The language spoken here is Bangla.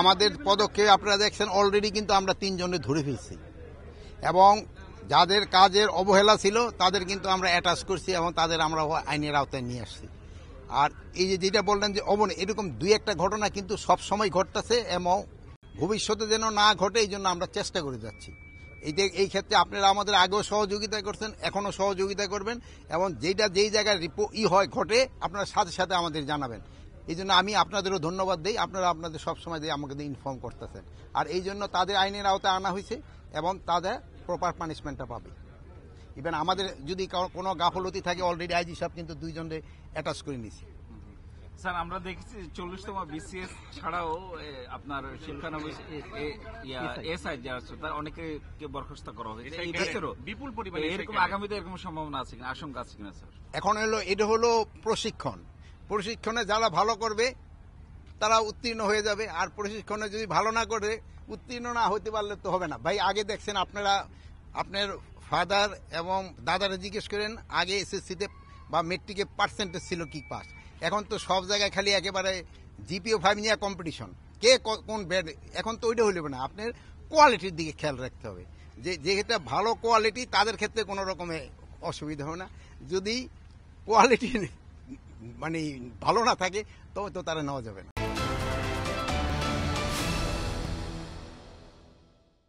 আমাদের পদক্ষেপ আপনারা দেখছেন অলরেডি কিন্তু আমরা 3 জনে ধরে ফেলছি এবং যাদের কাজের অবহেলা ছিল তাদের কিন্তু আমরা অ্যাটাচ করছি এবং তাদের আমরা আইনের আওতায় নিয়ে আসছি। আর এই যে যেটা বললেন যে এরকম 2-1টা ঘটনা কিন্তু সব সময় ঘটতেছে এবং ভবিষ্যতে যেন না ঘটে এই জন্য আমরা চেষ্টা করে যাচ্ছি। এই ক্ষেত্রে আপনারা আমাদের আগেও সহযোগিতা করছেন, এখনো সহযোগিতা করবেন এবং যেই জায়গায় ঘটে আপনারা সাথে সাথে আমাদের জানাবেন। এই জন্য আমি আপনাদেরও ধন্যবাদ দিই, আপনারা আপনাদের সবসময় দিয়ে আমাকে ইনফর্ম করতেছেন। আর এই জন্য তাদের আইনের আওতায় আনা হয়েছে এবং তাদের প্রপার পানিশমেন্টটা পাবে। ইভেন আমাদের যদি কোনো গাফলতি থাকে অলরেডি আইজি সাহেব কিন্তু 2 জনকে অ্যাটাচ করে নিয়েছি। স্যার আমরা দেখেছি 40তম বিসিএস ছাড়াও আপনার শিক্ষানবিশ এসআই যারা আছে তার অনেকে বরখাস্ত করা হয়েছে, এই ক্ষেত্রে বিপুল পরিমাণে এরকম আগামীতে এরকম সম্ভাবনা আছে কিনা, আশঙ্কা আছে কিনা স্যার? এখন এটা হলো প্রশিক্ষণে যারা ভালো করবে তারা উত্তীর্ণ হয়ে যাবে, আর প্রশিক্ষণে যদি ভালো না করে উত্তীর্ণ না হতে পারলে তো হবে না। ভাই আগে দেখছেন আপনারা আপনার ফাদার এবং দাদারা জিজ্ঞেস করেন আগে এসএসসিতে বা মেট্রিকে পার্সেন্টেজ ছিল কি পাস, এখন তো সব জায়গায় খালি একেবারে জিপিও 5 নিয়ে কম্পিটিশন, কে কোন ব্যাড। এখন তো ওইটা হইলে না, আপনার কোয়ালিটির দিকে খেয়াল রাখতে হবে, যেটা ভালো কোয়ালিটি তাদের ক্ষেত্রে কোনো রকমের অসুবিধা হবে না। যদি কোয়ালিটি মানে ভালো না থাকে তবে তো তারা নেওয়া যাবে না।